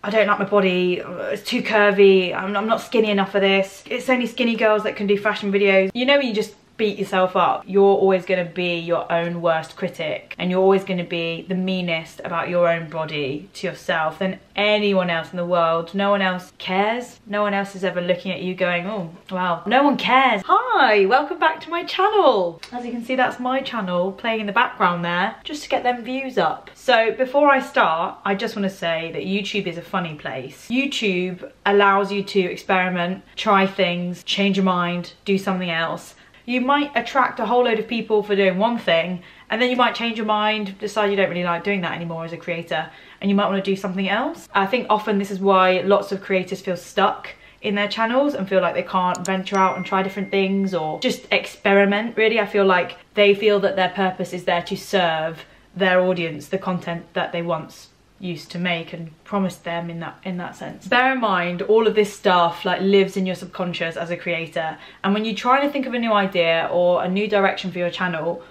I don't like my body, it's too curvy, I'm not skinny enough for this. It's only skinny girls that can do fashion videos. You know when you just beat yourself up, you're always going to be your own worst critic, and you're always going to be the meanest about your own body to yourself than anyone else in the world. No one else cares. No one else is ever looking at you going, oh wow, no one cares. Hi, welcome back to my channel. As you can see, that's my channel playing in the background there, just to get them views up. So before I start, I just want to say that YouTube is a funny place. YouTube allows you to experiment, try things, change your mind, do something else. You might attract a whole load of people for doing one thing, and then you might change your mind, decide you don't really like doing that anymore as a creator, and you might want to do something else. I think often this is why lots of creators feel stuck in their channels and feel like they can't venture out and try different things or just experiment, really. I feel like they feel that their purpose is there to serve their audience, the content that they once used to make and promised them in that sense. Bear in mind, all of this stuff like lives in your subconscious as a creator, and when you try to think of a new idea or a new direction for your channel,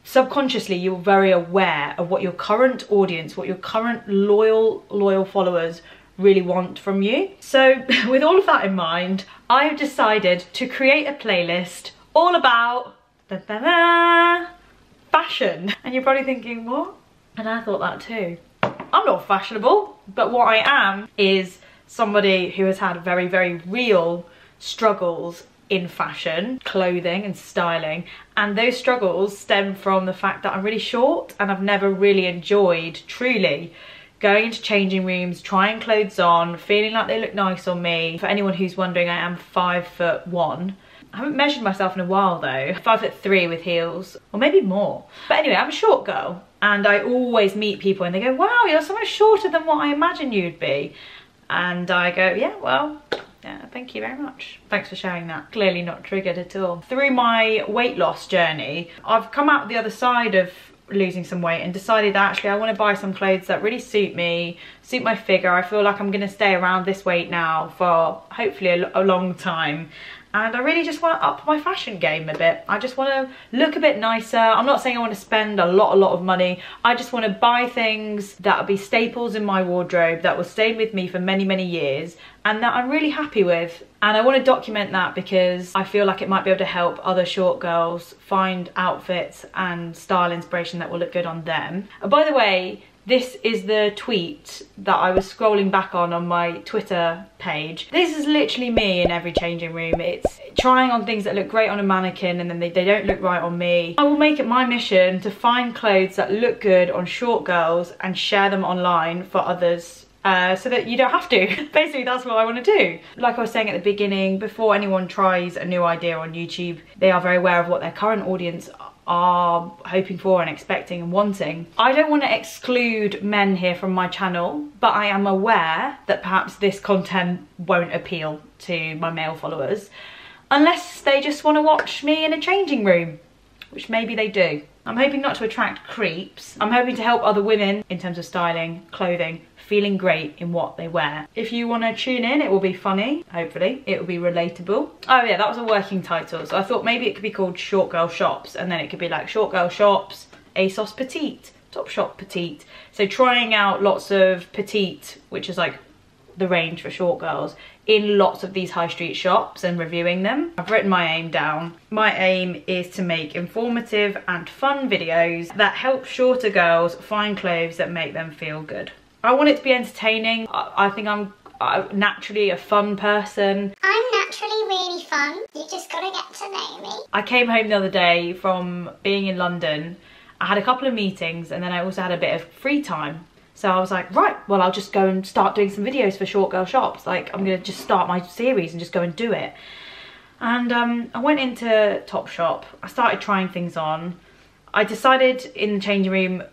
subconsciously you're very aware of what your current audience, what your current loyal followers really want from you. So with all of that in mind, I've decided to create a playlist all about fashion. And you're probably thinking, what? And I thought that too. I'm not fashionable, but what I am is somebody who has had very, very real struggles in fashion, clothing and styling, and those struggles stem from the fact that I'm really short and I've never really enjoyed truly going into changing rooms, trying clothes on, feeling like they look nice on me. For anyone who's wondering, I am 5'1". I haven't measured myself in a while though. 5'3" with heels, or maybe more. But anyway, I'm a short girl, and I always meet people and they go, wow, you're so much shorter than what I imagined you'd be. And I go, yeah, well, yeah, thank you very much. Thanks for sharing that. Clearly not triggered at all. Through my weight loss journey, I've come out the other side of losing some weight and decided that actually I want to buy some clothes that really suit me, suit my figure. I feel like I'm going to stay around this weight now for hopefully a long time. And I really just want to up my fashion game a bit. I just want to look a bit nicer. I'm not saying I want to spend a lot of money. I just want to buy things that will be staples in my wardrobe, that will stay with me for many years, and that I'm really happy with. And I want to document that because I feel like it might be able to help other short girls find outfits and style inspiration that will look good on them. By the way, this is the tweet that I was scrolling back on my Twitter page. This is literally me in every changing room. It's trying on things that look great on a mannequin and then they don't look right on me. I will make it my mission to find clothes that look good on short girls and share them online for others. So that you don't have to. Basically, that's what I want to do. Like I was saying at the beginning, before anyone tries a new idea on YouTube, they are very aware of what their current audience are hoping for and expecting and wanting. I don't want to exclude men here from my channel, but I am aware that perhaps this content won't appeal to my male followers unless they just want to watch me in a changing room, which maybe they do. I'm hoping not to attract creeps. I'm hoping to help other women in terms of styling, clothing, feeling great in what they wear. If you want to tune in, it will be funny, hopefully. It will be relatable. Oh yeah, that was a working title. So I thought maybe it could be called Short Girl Shops, and then it could be like Short Girl Shops, ASOS Petite, Topshop Petite. So trying out lots of petite, which is like the range for short girls, in lots of these high street shops and reviewing them. I've written my aim down. My aim is to make informative and fun videos that help shorter girls find clothes that make them feel good. I want it to be entertaining. I think I'm naturally a fun person. I'm naturally really fun. You just gotta get to know me. I came home the other day from being in London. I had a couple of meetings and then I also had a bit of free time. So I was like, right, well, I'll just go and start doing some videos for Short Girl Shops. Like, I'm gonna just start my series and just go and do it. And I went into Topshop. I started trying things on. I decided in the changing room,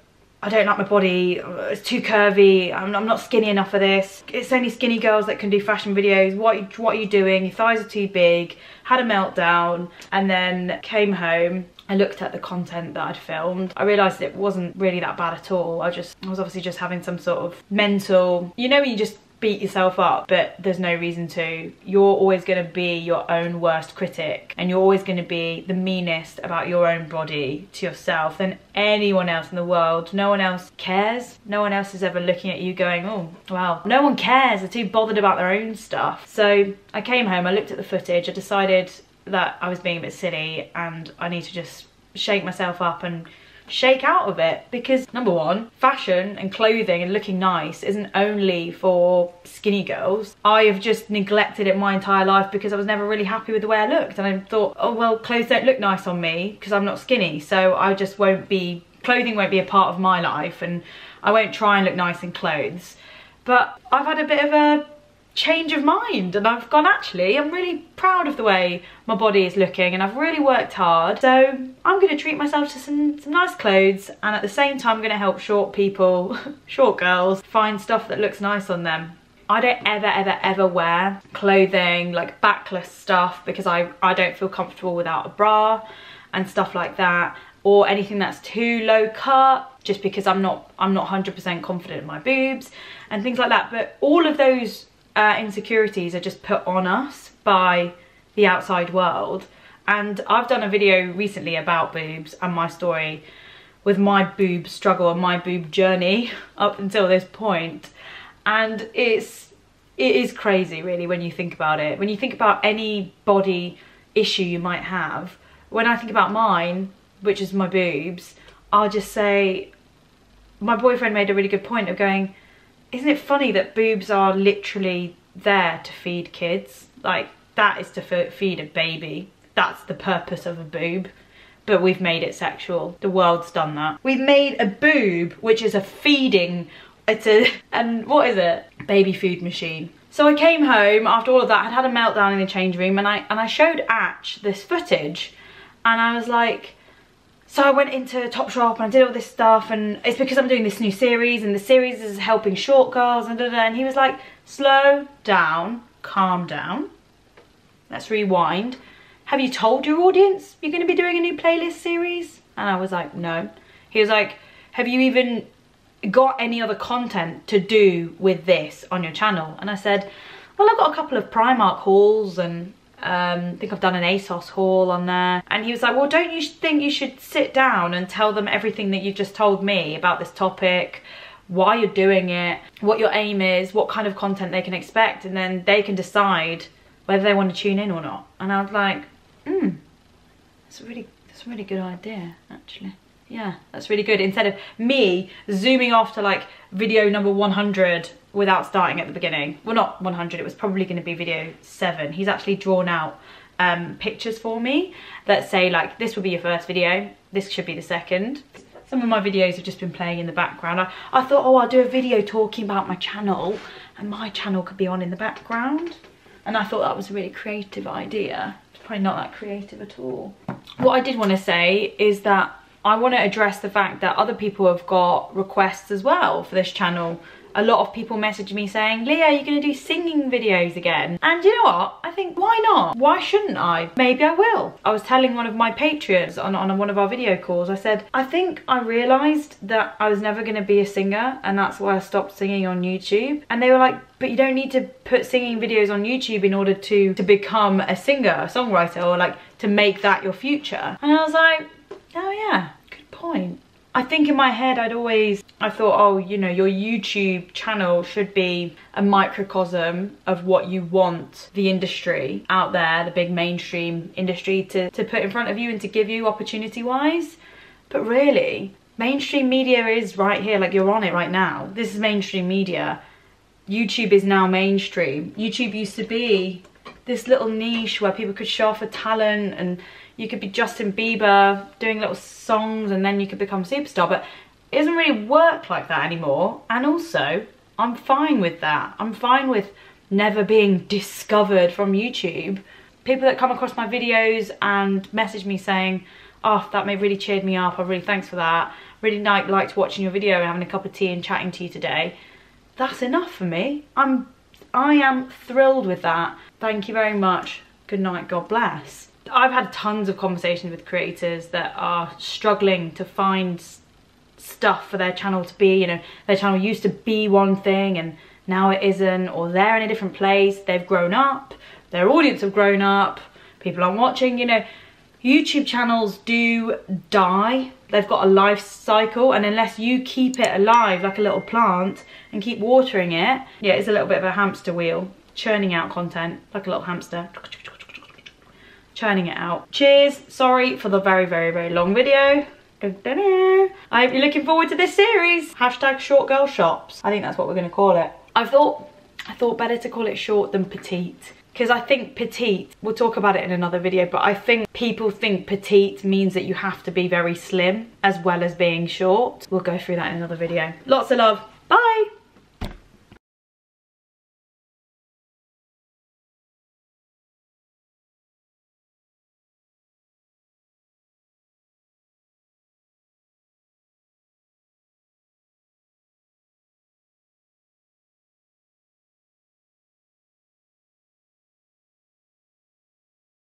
I don't like my body, it's too curvy, I'm not skinny enough for this. It's only skinny girls that can do fashion videos, what are you doing, your thighs are too big. Had a meltdown and then came home. I looked at the content that I'd filmed. I realised it wasn't really that bad at all. I was obviously just having some sort of mental, you know when you just beat yourself up, but there's no reason to. You're always going to be your own worst critic, and you're always going to be the meanest about your own body to yourself than anyone else in the world. No one else cares. No one else is ever looking at you going, oh wow. No one cares. They're too bothered about their own stuff. So I came home, I looked at the footage, I decided that I was being a bit silly and I need to just shake myself up and shake out of it, because number one, fashion and clothing and looking nice isn't only for skinny girls. I have just neglected it my entire life because I was never really happy with the way I looked, and I thought, oh well, clothes don't look nice on me because I'm not skinny, so I just won't be, clothing won't be a part of my life, and I won't try and look nice in clothes. But I've had a bit of a change of mind, and I've gone, actually I'm really proud of the way my body is looking, and I've really worked hard, so I'm going to treat myself to some nice clothes, and at the same time I'm going to help short people, short girls, find stuff that looks nice on them. I don't ever wear clothing like backless stuff because I don't feel comfortable without a bra and stuff like that, or anything that's too low cut, just because I'm not 100% confident in my boobs and things like that. But all of those insecurities are just put on us by the outside world. And I've done a video recently about boobs and my story with my boob struggle and my boob journey up until this point, and it is crazy really when you think about it. When you think about any body issue you might have, when I think about mine, which is my boobs, I'll just say, my boyfriend made a really good point of going, isn't it funny that boobs are literally there to feed kids? Like, that is to feed a baby. That's the purpose of a boob. But we've made it sexual. The world's done that. We've made a boob, which is a feeding, and what is it? Baby food machine. So I came home after all of that, I'd had a meltdown in the change room, and I showed Atch this footage, and I was like, so I went into Topshop and I did all this stuff, and it's because I'm doing this new series, and the series is helping short girls, and he was like, slow down, calm down, let's rewind. Have you told your audience you're going to be doing a new playlist series? And I was like, no. He was like, have you even got any other content to do with this on your channel? And I said, well, I've got a couple of Primark hauls, and I think I've done an ASOS haul on there. And he was like, well, don't you think you should sit down and tell them everything that you've just told me about this topic, why you're doing it, what your aim is, what kind of content they can expect, and then they can decide whether they want to tune in or not. And I was like, that's a really good idea, actually. Yeah, that's really good. Instead of me zooming off to like video number 100 without starting at the beginning. Well, not 100, it was probably going to be video 7. He's actually drawn out pictures for me that say like, this will be your first video, this should be the second. Some of my videos have just been playing in the background. I thought, oh, I'll do a video talking about my channel, and my channel could be on in the background. And I thought that was a really creative idea. It's probably not that creative at all. What I did want to say is that I want to address the fact that other people have got requests as well for this channel. A lot of people message me saying, Leah, you're going to do singing videos again. And you know what? I think, why not? Why shouldn't I? Maybe I will. I was telling one of my Patreons on one of our video calls, I said, I think I realised that I was never going to be a singer, and that's why I stopped singing on YouTube. And they were like, but you don't need to put singing videos on YouTube in order to become a singer, a songwriter, or like to make that your future. And I was like, oh yeah, good point. I think in my head I thought, oh, you know, your YouTube channel should be a microcosm of what you want the industry out there, the big mainstream industry, to put in front of you and to give you opportunity wise. But really, mainstream media is right here, like you're on it right now. This is mainstream media. YouTube is now mainstream. YouTube used to be this little niche where people could show off a talent, and you could be Justin Bieber doing little songs and then you could become a superstar, but it doesn't really work like that anymore. And also, I'm fine with that. I'm fine with never being discovered from YouTube. People that come across my videos and message me saying, oh, that really cheered me up, thanks for that. Really liked watching your video and having a cup of tea and chatting to you today. That's enough for me. I am thrilled with that. Thank you very much. Good night, God bless. I've had tons of conversations with creators that are struggling to find stuff for their channel to be, you know, their channel used to be one thing and now it isn't, or they're in a different place, they've grown up, their audience have grown up, people aren't watching, you know. YouTube channels do die. They've got a life cycle, and unless you keep it alive like a little plant and keep watering it, yeah, it's a little bit of a hamster wheel, churning out content like a little hamster, churning it out. Cheers, sorry for the very, very, very long video. I hope you're looking forward to this series. Hashtag short girl shops. I think that's what we're gonna call it. I thought better to call it short than petite, because I think petite, we'll talk about it in another video, but I think people think petite means that you have to be very slim as well as being short. We'll go through that in another video. Lots of love.